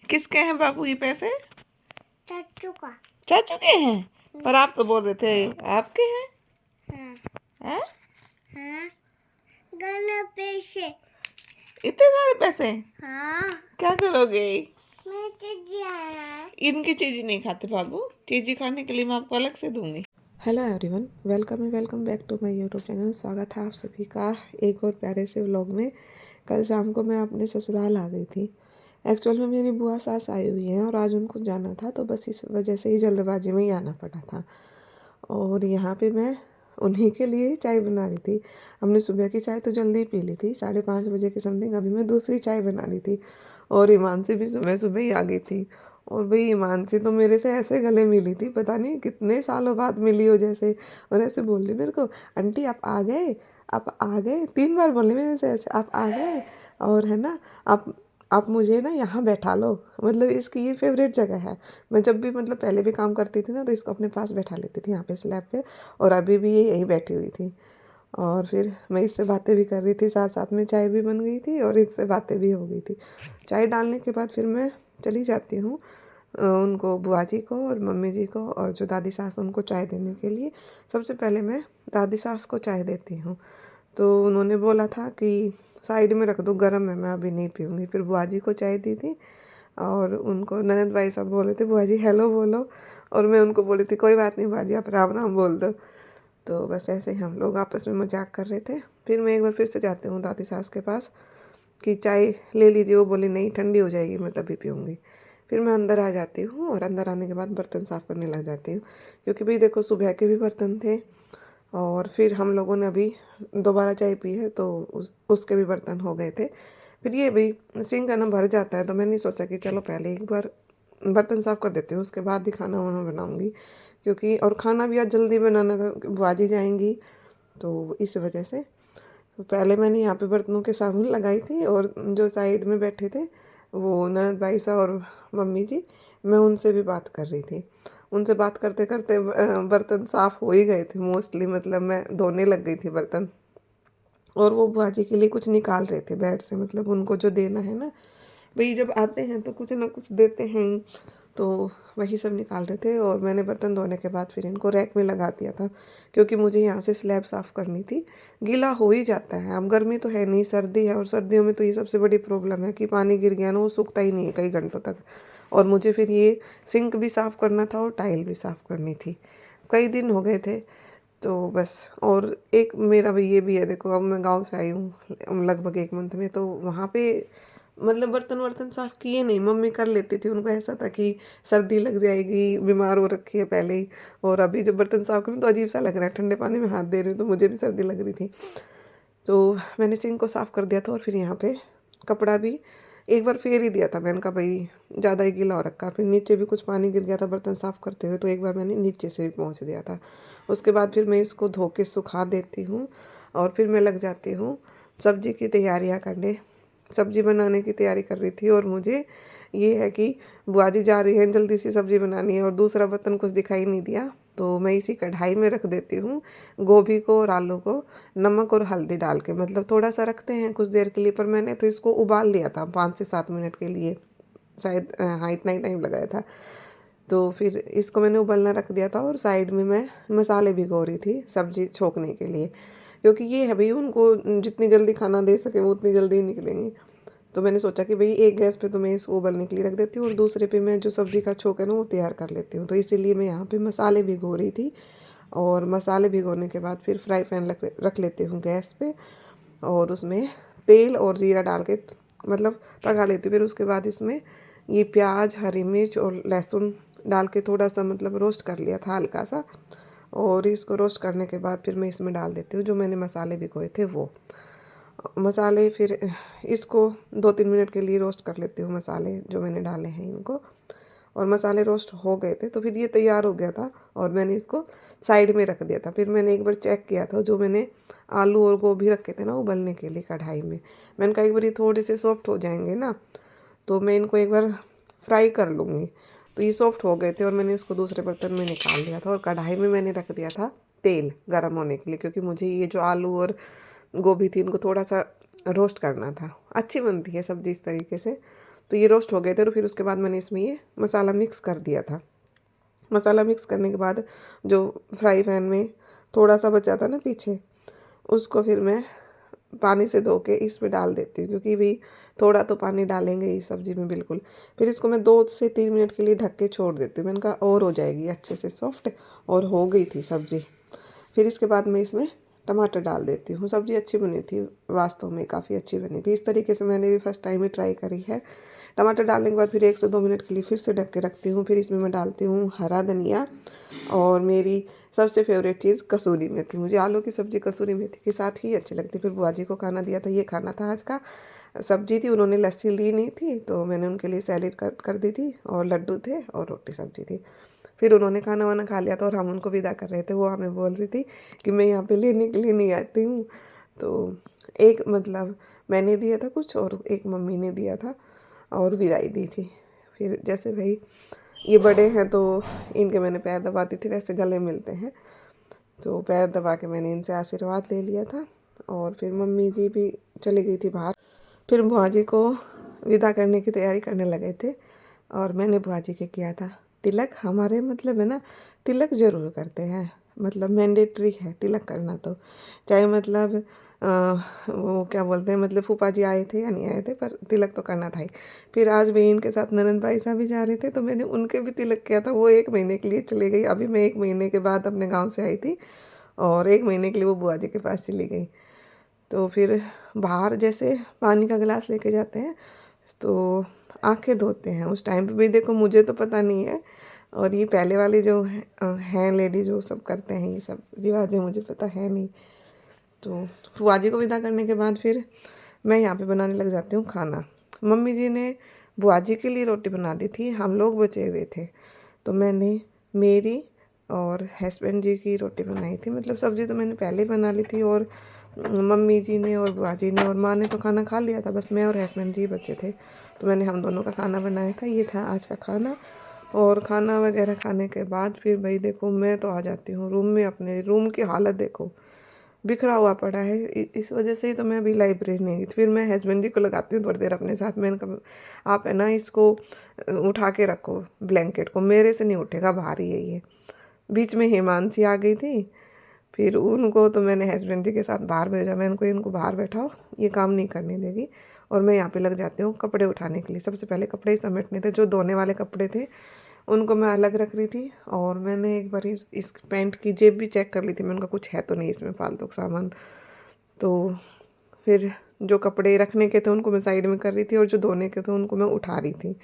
किसके हैं बाबू ये पैसे? चाचू का। चाचू के हैं? पर आप तो बोल रहे थे आपके हैं। हाँ हैं? हाँ, गन्ना पैसे। इतने सारे पैसे? हाँ, क्या करोगे? मैं चीज़ आया। इनकी चीज़ नहीं खाते बाबू, चीज़ी खाने के लिए मैं आपको अलग से दूंगी। Hello everyone, welcome back to my YouTube channel. स्वागत है आप सभी का एक और प्यारे से व्लॉग में। कल शाम को मैं अपने ससुराल आ गई थी। एक्चुअल में मेरी बुआ सास आई हुई हैं और आज उनको जाना था, तो बस इस वजह से ही जल्दबाजी में ही आना पड़ा था। और यहाँ पे मैं उन्हीं के लिए चाय बना रही थी। हमने सुबह की चाय तो जल्दी पी ली थी, 5:30 बजे के समथिंग। अभी मैं दूसरी चाय बना रही थी और हिमांशी भी सुबह सुबह ही आ गई थी। और भाई हिमांशी तो मेरे से ऐसे गले मिली थी, पता नहीं कितने सालों बाद मिली हो जैसे। और ऐसे बोल रही मेरे को, आंटी आप आ गए, आप आ गए। 3 बार बोले मेरे से ऐसे, आप आ गए। और है ना, आप मुझे ना यहाँ बैठा लो। मतलब इसकी ये फेवरेट जगह है। मैं जब भी मतलब पहले भी काम करती थी ना, तो इसको अपने पास बैठा लेती थी यहाँ पे स्लैब पे। और अभी भी ये यहीं बैठी हुई थी। और फिर मैं इससे बातें भी कर रही थी, साथ साथ में चाय भी बन गई थी और इससे बातें भी हो गई थी। चाय डालने के बाद फिर मैं चली जाती हूँ उनको, बुआ जी को और मम्मी जी को और जो दादी सास उनको चाय देने के लिए। सबसे पहले मैं दादी सास को चाय देती हूँ। तो उन्होंने बोला था कि साइड में रख दो, गर्म है, मैं अभी नहीं पीऊँगी। फिर बुआ जी को चाय दी थी और उनको ननद भाई सब बोले थे बुआ जी हेलो बोलो। और मैं उनको बोली थी कोई बात नहीं बुआ जी, आप राम राम बोल दो। तो बस ऐसे ही हम लोग आपस में मजाक कर रहे थे। फिर मैं एक बार फिर से जाती हूँ दादी सास के पास कि चाय ले लीजिए। वो बोली नहीं, ठंडी हो जाएगी, मैं तभी पीऊँगी। फिर मैं अंदर आ जाती हूँ और अंदर आने के बाद बर्तन साफ़ करने लग जाती हूँ, क्योंकि भाई देखो सुबह के भी बर्तन थे और फिर हम लोगों ने अभी दोबारा चाय पी है, तो उसके भी बर्तन हो गए थे। फिर ये भी सिंक का ना भर जाता है, तो मैंने सोचा कि चलो पहले एक बार बर्तन साफ़ कर देती हूँ, उसके बाद ही खाना वाना बनाऊँगी। क्योंकि और खाना भी आज जल्दी बनाना था, बुआ जी जाएंगी, तो इस वजह से। तो पहले मैंने यहाँ पे बर्तनों के साबुन लगाई थी और जो साइड में बैठे थे वो ननद भाई साहब और मम्मी जी, मैं उनसे भी बात कर रही थी। उनसे बात करते करते बर्तन साफ़ हो ही गए थे मोस्टली, मतलब मैं धोने लग गई थी बर्तन। और वो बुआ जी के लिए कुछ निकाल रहे थे बेड से, मतलब उनको जो देना है ना, भाई जब आते हैं तो कुछ ना कुछ देते हैं ही। तो वही सब निकाल रहे थे और मैंने बर्तन धोने के बाद फिर इनको रैक में लगा दिया था, क्योंकि मुझे यहाँ से स्लैब साफ़ करनी थी। गीला हो ही जाता है, अब गर्मी तो है नहीं, सर्दी है, और सर्दियों में तो ये सबसे बड़ी प्रॉब्लम है कि पानी गिर गया ना वो सूखता ही नहीं है कई घंटों तक। और मुझे फिर ये सिंक भी साफ़ करना था और टाइल भी साफ़ करनी थी, कई दिन हो गए थे। तो बस, और एक मेरा भी ये भी है, देखो अब मैं गांव से आई हूँ लगभग 1 मंथ में, तो वहाँ पे मतलब बर्तन वर्तन साफ़ किए नहीं, मम्मी कर लेती थी। उनको ऐसा था कि सर्दी लग जाएगी, बीमार हो रखी है पहले ही। और अभी जब बर्तन साफ़ करूँ तो अजीब सा लग रहा है, ठंडे पानी में हाथ दे रही हूँ, तो मुझे भी सर्दी लग रही थी। तो मैंने सिंक को साफ़ कर दिया था और फिर यहाँ पे कपड़ा भी एक बार फेर ही दिया था। मैंने कहा भाई ज़्यादा ही गीला हो रखा। फिर नीचे भी कुछ पानी गिर गया था बर्तन साफ़ करते हुए, तो एक बार मैंने नीचे से भी पहुँच दिया था। उसके बाद फिर मैं इसको धो के सुखा देती हूँ और फिर मैं लग जाती हूँ सब्ज़ी की तैयारियाँ करने। सब्ज़ी बनाने की तैयारी कर रही थी और मुझे ये है कि बुआ जी जा रही हैं, जल्दी सी सब्ज़ी बनानी है और दूसरा बर्तन कुछ दिखाई नहीं दिया, तो मैं इसी कढ़ाई में रख देती हूँ गोभी को और आलू को, नमक और हल्दी डाल के। मतलब थोड़ा सा रखते हैं कुछ देर के लिए, पर मैंने तो इसको उबाल लिया था 5 से 7 मिनट के लिए, शायद हाँ इतना ही टाइम लगाया था। तो फिर इसको मैंने उबलना रख दिया था और साइड में मैं मसाले भिगो रही थी सब्ज़ी छोंकने के लिए, क्योंकि ये है भाई उनको जितनी जल्दी खाना दे सके वो उतनी जल्दी ही निकलेंगी। तो मैंने सोचा कि भाई एक गैस पे तो मैं इसको उबलने के लिए रख देती हूँ और दूसरे पे मैं जो सब्ज़ी का छोंक है ना वो तैयार कर लेती हूँ। तो इसीलिए मैं यहाँ पे मसाले भिगो रही थी। और मसाले भिगोने के बाद फिर फ्राई पैन रख लेती हूँ गैस पे और उसमें तेल और ज़ीरा डाल के मतलब पका लेती हूँ। फिर उसके बाद इसमें ये प्याज, हरी मिर्च और लहसुन डाल के थोड़ा सा मतलब रोस्ट कर लिया था हल्का सा। और इसको रोस्ट करने के बाद फिर मैं इसमें डाल देती हूँ जो मैंने मसाले भिगोए थे वो मसाले। फिर इसको 2-3 मिनट के लिए रोस्ट कर लेती हूँ, मसाले जो मैंने डाले हैं इनको। और मसाले रोस्ट हो गए थे तो फिर ये तैयार हो गया था और मैंने इसको साइड में रख दिया था। फिर मैंने एक बार चेक किया था, जो मैंने आलू और गोभी रखे थे ना उबलने के लिए कढ़ाई में, मैंने कहा एक बार ये थोड़े से सॉफ्ट हो जाएंगे ना, तो मैं इनको एक बार फ्राई कर लूँगी। तो ये सॉफ्ट हो गए थे और मैंने इसको दूसरे बर्तन में निकाल लिया था और कढ़ाई में मैंने रख दिया था तेल गर्म होने के लिए, क्योंकि मुझे ये जो आलू और गोभी थी इनको थोड़ा सा रोस्ट करना था। अच्छी बनती है सब्ज़ी इस तरीके से। तो ये रोस्ट हो गए थे। तो फिर उसके बाद मैंने इसमें ये मसाला मिक्स कर दिया था। मसाला मिक्स करने के बाद जो फ्राई पैन में थोड़ा सा बचा था ना पीछे, उसको फिर मैं पानी से धो के इस पे डाल देती हूँ, क्योंकि भी थोड़ा तो पानी डालेंगे इस सब्ज़ी में बिल्कुल। फिर इसको मैं 2 से 3 मिनट के लिए ढक के छोड़ देती हूँ। मैंने कहा और हो जाएगी अच्छे से सॉफ्ट, और हो गई थी सब्ज़ी। फिर इसके बाद मैं इसमें टमाटर डाल देती हूँ। सब्ज़ी अच्छी बनी थी, वास्तव में काफ़ी अच्छी बनी थी। इस तरीके से मैंने भी फर्स्ट टाइम ही ट्राई करी है। टमाटर डालने के बाद फिर 1 से 2 मिनट के लिए फिर से ढक के रखती हूँ। फिर इसमें मैं डालती हूँ हरा धनिया, और मेरी सबसे फेवरेट चीज़ कसूरी मेथी। मुझे आलू की सब्ज़ी कसूरी मेथी के साथ ही अच्छी लगती। फिर बुआ जी को खाना दिया था, ये खाना था आज का। सब्ज़ी थी, उन्होंने लस्सी ली नहीं थी, तो मैंने उनके लिए सैलेड कट कर दी थी, और लड्डू थे, और रोटी सब्ज़ी थी। फिर उन्होंने खाना वाना खा लिया था, और हम उनको विदा कर रहे थे। वो हमें बोल रही थी कि मैं यहाँ पे लेने के लिए नहीं आती हूँ। तो एक मतलब मैंने दिया था कुछ, और एक मम्मी ने दिया था, और विदाई दी थी। फिर जैसे भाई ये बड़े हैं तो इनके मैंने पैर दबा दी थी, वैसे गले मिलते हैं, तो पैर दबा के मैंने इनसे आशीर्वाद ले लिया था। और फिर मम्मी जी भी चली गई थी बाहर। फिर बुआ जी को विदा करने की तैयारी करने लगे थे, और मैंने बुआ जी के किया था तिलक। हमारे मतलब है ना, तिलक ज़रूर करते हैं, मतलब मैंडेटरी है तिलक करना। तो चाहे मतलब वो क्या बोलते हैं, मतलब फूफा जी आए थे या नहीं आए थे, पर तिलक तो करना था ही। फिर आज भी इनके साथ ननंद भाई साहब भी जा रहे थे, तो मैंने उनके भी तिलक किया था। वो 1 महीने के लिए चली गई। अभी मैं 1 महीने के बाद अपने गाँव से आई थी, और 1 महीने के लिए वो बुआ जी के पास चली गई। तो फिर बाहर जैसे पानी का गिलास लेके जाते हैं, तो आंखें धोते हैं। उस टाइम पे भी देखो, मुझे तो पता नहीं है, और ये पहले वाले जो हैं लेडी जो सब करते हैं, ये सब रिवाजें मुझे पता है नहीं। तो फुआ जी को विदा करने के बाद फिर मैं यहाँ पे बनाने लग जाती हूँ खाना। मम्मी जी ने बुआ जी के लिए रोटी बना दी थी, हम लोग बचे हुए थे, तो मैंने मेरी और हस्बैंड जी की रोटी बनाई थी। मतलब सब्ज़ी तो मैंने पहले ही बना ली थी, और मम्मी जी ने और बुआ जी ने और माँ ने तो खाना खा लिया था, बस मैं और हस्बैंड जी बचे थे। तो मैंने हम दोनों का खाना बनाया था। ये था आज का खाना। और खाना वगैरह खाने के बाद फिर भाई देखो, मैं तो आ जाती हूँ रूम में। अपने रूम की हालत देखो, बिखरा हुआ पड़ा है। इस वजह से ही तो मैं अभी लाइब्रेरी नहीं गई। फिर मैं हस्बैंड जी को लगाती हूँ थोड़ी देर अपने साथ। मैंने कहा आप है ना इसको उठा के रखो, ब्लैंकेट को, मेरे से नहीं उठेगा, भारी है ये। बीच में हिमांशी आ गई थी, फिर उनको तो मैंने हस्बैंड जी के साथ बाहर भेजा। मैं उनको इनको बाहर बैठाओ, ये काम नहीं करने देगी। और मैं यहाँ पे लग जाती हूँ कपड़े उठाने के लिए। सबसे पहले कपड़े ही समेटने थे। जो धोने वाले कपड़े थे उनको मैं अलग रख रही थी, और मैंने एक बार इस पैंट की जेब भी चेक कर ली थी। मैंने उनका कुछ है तो नहीं इसमें फालतू का सामान। तो फिर जो कपड़े रखने के थे उनको मैं साइड में कर रही थी, और जो धोने के थे उनको मैं उठा रही थी।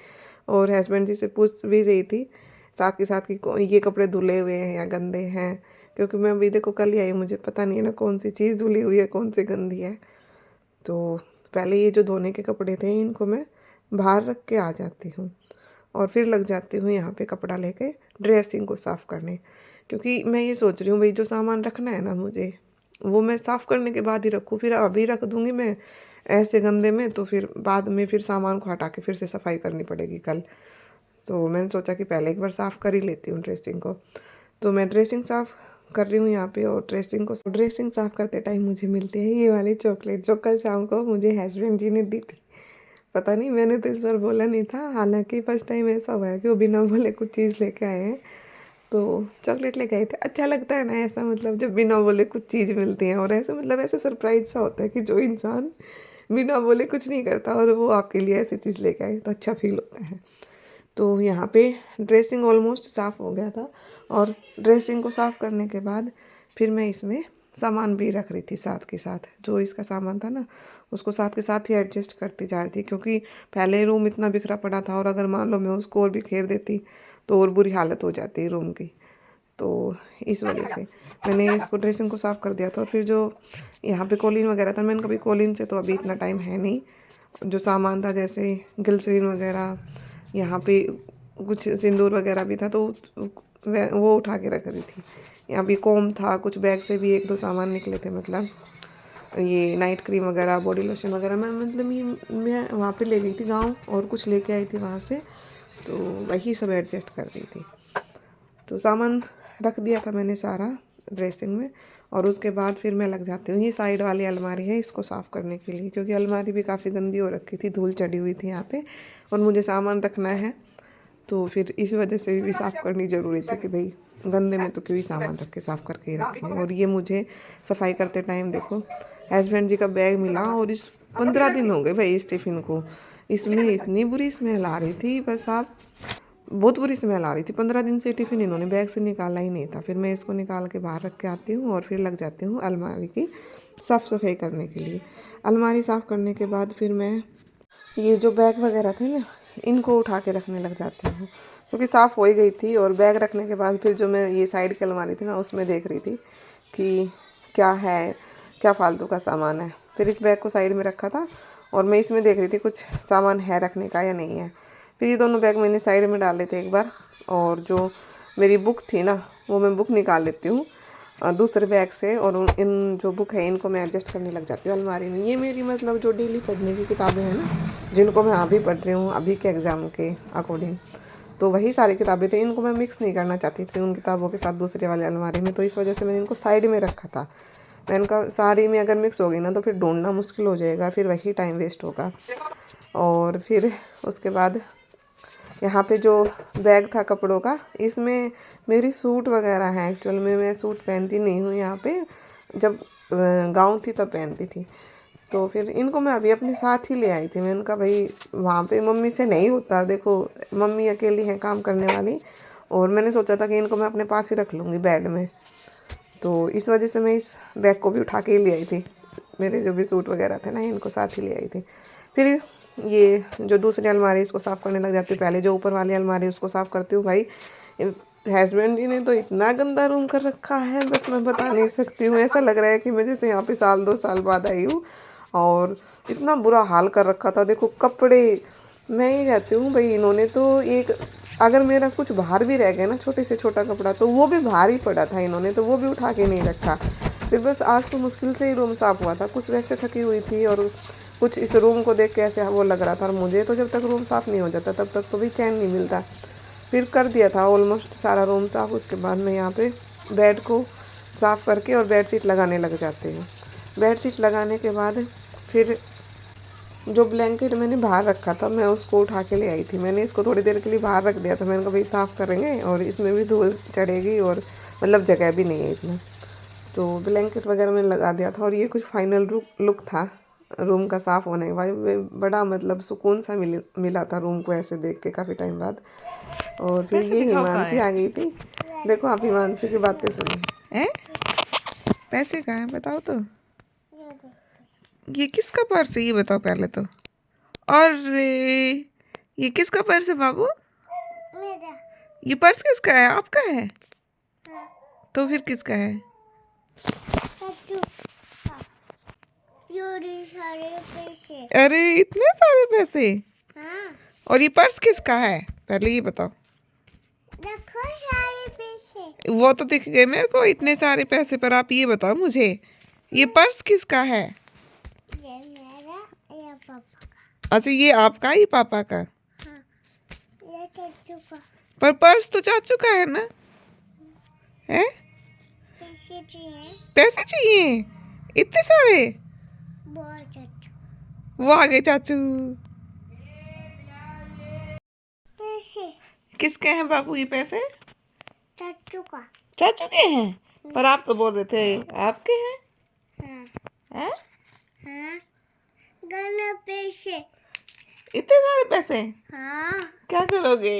और हस्बैंड जी से पूछ भी रही थी साथ के साथ कि ये कपड़े धुले हुए हैं या गंदे हैं, क्योंकि मैं अभी देखो कल ही आई, मुझे पता नहीं है ना कौन सी चीज़ धुली हुई है कौन सी गंदी है। तो पहले ये जो धोने के कपड़े थे इनको मैं बाहर रख के आ जाती हूँ, और फिर लग जाती हूँ यहाँ पे कपड़ा लेके ड्रेसिंग को साफ़ करने। क्योंकि मैं ये सोच रही हूँ भाई, जो सामान रखना है ना मुझे, वो मैं साफ़ करने के बाद ही रखूँ। फिर अभी रख दूँगी मैं ऐसे गंदे में, तो फिर बाद में फिर सामान को हटा के फिर से सफाई करनी पड़ेगी कल। तो मैंने सोचा कि पहले एक बार साफ़ कर ही लेती हूँ ड्रेसिंग को। तो मैं ड्रेसिंग साफ़ कर रही हूँ यहाँ पे। और ड्रेसिंग साफ़ करते टाइम मुझे मिलती है ये वाली चॉकलेट, जो कल शाम को मुझे हस्बैंड जी ने दी थी। पता नहीं, मैंने तो इस बार बोला नहीं था। हालांकि फर्स्ट टाइम ऐसा हुआ है कि वो बिना बोले कुछ चीज़ लेके आए हैं। तो चॉकलेट लेके आए थे। अच्छा लगता है ना ऐसा, मतलब जब बिना बोले कुछ चीज़ मिलती है, और ऐसे मतलब ऐसे सरप्राइज सा होता है कि जो इंसान बिना बोले कुछ नहीं करता और वो आपके लिए ऐसी चीज़ लेके आए, तो अच्छा फील होता है। तो यहाँ पे ड्रेसिंग ऑलमोस्ट साफ़ हो गया था, और ड्रेसिंग को साफ़ करने के बाद फिर मैं इसमें सामान भी रख रही थी साथ के साथ। जो इसका सामान था ना, उसको साथ के साथ ही एडजस्ट करती जा रही थी, क्योंकि पहले रूम इतना बिखरा पड़ा था, और अगर मान लो मैं उसको और बिखेर देती तो और बुरी हालत हो जाती रूम की। तो इस वजह से मैंने इसको ड्रेसिंग को साफ़ कर दिया था। और फिर जो यहाँ पे कॉलीन वगैरह था, मैंने कभी कॉलीन से तो अभी इतना टाइम है नहीं। जो सामान था जैसे ग्लिसरीन वगैरह, यहाँ पे कुछ सिंदूर वगैरह भी था, तो वो उठा के रख दी थी। यहाँ भी कॉम था, कुछ बैग से भी 1-2 सामान निकले थे, मतलब ये नाइट क्रीम वगैरह, बॉडी लोशन वगैरह। मैं वहाँ पे ले गई थी गांव, और कुछ लेके आई थी वहाँ से, तो वही सब एडजस्ट कर दी थी। तो सामान रख दिया था मैंने सारा ड्रेसिंग में। और उसके बाद फिर मैं लग जाती हूँ। ये साइड वाली अलमारी है, इसको साफ़ करने के लिए, क्योंकि अलमारी भी काफ़ी गंदी हो रखी थी, धूल चढ़ी हुई थी यहाँ पे, और मुझे सामान रखना है, तो फिर इस वजह से भी साफ़ करनी ज़रूरी थी कि भाई गंदे में तो क्यों ही सामान रख के साफ़ करके ही रखें। और ये मुझे सफाई करते टाइम देखो हस्बैंड जी का बैग मिला, और इस 15 दिन हो गए भाई इस टिफ़िन को, इसमें इतनी बुरी स्मेल आ रही थी, बस आप बहुत बुरी स्मेल आ रही थी। 15 दिन से टिफ़िन इन्होंने बैग से निकाला ही नहीं था। फिर मैं इसको निकाल के बाहर रख के आती हूँ और फिर लग जाती हूँ अलमारी की साफ़ सफाई करने के लिए। अलमारी साफ़ करने के बाद फिर मैं ये जो बैग वगैरह थे ना, इनको उठा के रखने लग जाती हूँ, क्योंकि साफ़ हो ही गई थी। और बैग रखने के बाद फिर जो मैं ये साइड की अलमारी थी ना, उसमें देख रही थी कि क्या है, क्या फालतू का सामान है। फिर इस बैग को साइड में रखा था और मैं इसमें देख रही थी कुछ सामान है रखने का या नहीं है। फिर ये दोनों बैग मैंने साइड में डाले थे एक बार, और जो मेरी बुक थी ना, वो मैं बुक निकाल लेती हूँ दूसरे बैग से, और इन जो बुक है इनको मैं एडजस्ट करने लग जाती हूँ अलमारी में। ये मेरी मतलब जो डेली पढ़ने की किताबें हैं ना, जिनको मैं अभी पढ़ रही हूँ अभी के एग्ज़ाम के अकॉर्डिंग, तो वही सारी किताबें थी। इनको मैं मिक्स नहीं करना चाहती थी उन किताबों के साथ दूसरे वाले अलमारी में, तो इस वजह से मैंने इनको साइड में रखा था। मैं इनका सारी में अगर मिक्स हो गई ना तो फिर ढूंढना मुश्किल हो जाएगा, फिर वही टाइम वेस्ट होगा। और फिर उसके बाद यहाँ पे जो बैग था कपड़ों का, इसमें मेरी सूट वगैरह हैं। एक्चुअल में मैं सूट पहनती नहीं हूँ यहाँ पे, जब गाँव थी तब पहनती थी। तो फिर इनको मैं अभी अपने साथ ही ले आई थी। मैंने कहा भाई वहाँ पे मम्मी से नहीं होता, देखो मम्मी अकेली है काम करने वाली, और मैंने सोचा था कि इनको मैं अपने पास ही रख लूँगी बेड में, तो इस वजह से मैं इस बैग को भी उठा के ही ले आई थी। मेरे जो भी सूट वगैरह थे ना, इनको साथ ही ले आई थी। फिर ये जो दूसरी अलमारी, इसको साफ़ करने लग जाती हूँ। पहले जो ऊपर वाली अलमारी उसको साफ़ करती हूँ। भाई हस्बैंड जी ने तो इतना गंदा रूम कर रखा है, बस मैं बता नहीं सकती हूँ। ऐसा लग रहा है कि मैं जैसे यहाँ पे 1-2 साल बाद आई हूँ, और इतना बुरा हाल कर रखा था। देखो कपड़े, मैं ही कहती हूँ भाई इन्होंने तो एक, अगर मेरा कुछ बाहर भी रह गया ना छोटे से छोटा कपड़ा, तो वो भी बाहर ही पड़ा था, इन्होंने तो वो भी उठा के नहीं रखा। फिर बस आज तो मुश्किल से ही रूम साफ़ हुआ था, कुछ वैसे थकी हुई थी और कुछ इस रूम को देख के ऐसे वो लग रहा था। और मुझे तो जब तक रूम साफ़ नहीं हो जाता तब तक तो भी चैन नहीं मिलता। फिर कर दिया था ऑलमोस्ट सारा रूम साफ़। उसके बाद मैं यहाँ पे बेड को साफ़ करके और बेडशीट लगाने लग जाती हूँ। बेडशीट लगाने के बाद फिर जो ब्लैंकेट मैंने बाहर रखा था, मैं उसको उठा के ले आई थी। मैंने इसको थोड़ी देर के लिए बाहर रख दिया था। मैंने कहा भाई साफ़ करेंगे और इसमें भी धूल चढ़ेगी, और मतलब जगह भी नहीं है इतना, तो ब्लैंकेट वगैरह मैंने लगा दिया था। और ये कुछ फाइनल लुक था रूम का साफ़ होने के बाद। बड़ा मतलब सुकून सा मिला था रूम को ऐसे देख के काफ़ी टाइम बाद। और फिर ये हिमांशी आ गई थी। देखो आप हिमांशी की बातें सुनो। हैं? पैसे कहाँ हैं बताओ तो। ये किसका पर्स है ये बताओ पहले तो। अरे ये किसका पर्स है बाबू? मेरा। ये पर्स किसका है? आपका है? हाँ। तो फिर किसका है? चाचू का। ये सारे पैसे। अरे इतने सारे पैसे? हाँ। और ये पर्स किसका है पहले ये बताओ। देखो सारे पैसे। वो तो दिख गए मेरे को इतने सारे पैसे, पर आप ये बताओ मुझे ये पर्स किसका है? ये मेरा, ये पापा का। अच्छा ये आपका, ये पापा का? हाँ। ये चाचू का। पर पर्स तो चाचू का है ना? है? पैसे चाहिए। पैसे चाहिए इतने सारे? बहुत चाचू। वो आ गए चाचू। पैसे। किसके हैं बाबू ये पैसे? चाचू का। चाचू के हैं? पर आप तो बोल रहे थे आपके हैं। हाँ। हैं? हाँ। गाना पैसे। इतने सारे पैसे? हाँ। क्या करोगे?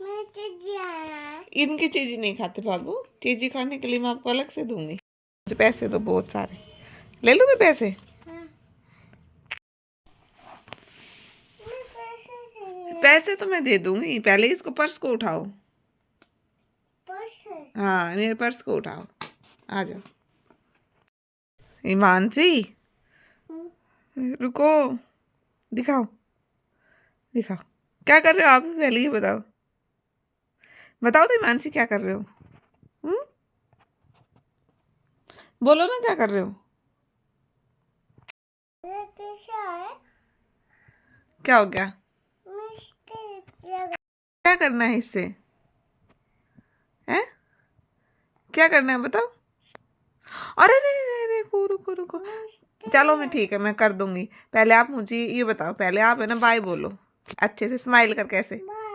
मैं चीज़ आया। इनकी चीज़ नहीं खाते बाबू, चीज़ी खाने के लिए मैं आपको अलग से दूंगी। मुझे पैसे दो बहुत सारे। ले लूँ मैं पैसे? हाँ। मैं पैसे चाहिए। पैसे तो मैं दे दूंगी, पहले इसको पर्स को उठाओ। पैसे। हाँ मेरे पर्स को उठाओ, आ जाओ। हिमांशी रुको, दिखाओ दिखाओ क्या कर रहे हो आप, पहले ये बताओ। बताओ तो हिमांशी क्या कर रहे हो? हम्म? बोलो ना क्या कर रहे हो? ये कैसा है? क्या हो गया? मिस्टेक। क्या करना है इससे? हैं? क्या करना है बताओ। अरे रे रे रे, रुको रुको रुको। चलो मैं ठीक है, मैं कर दूंगी। पहले आप मुझे ये बताओ, पहले आप है ना बाय बोलो अच्छे से, स्माइल कर कैसे। बाय।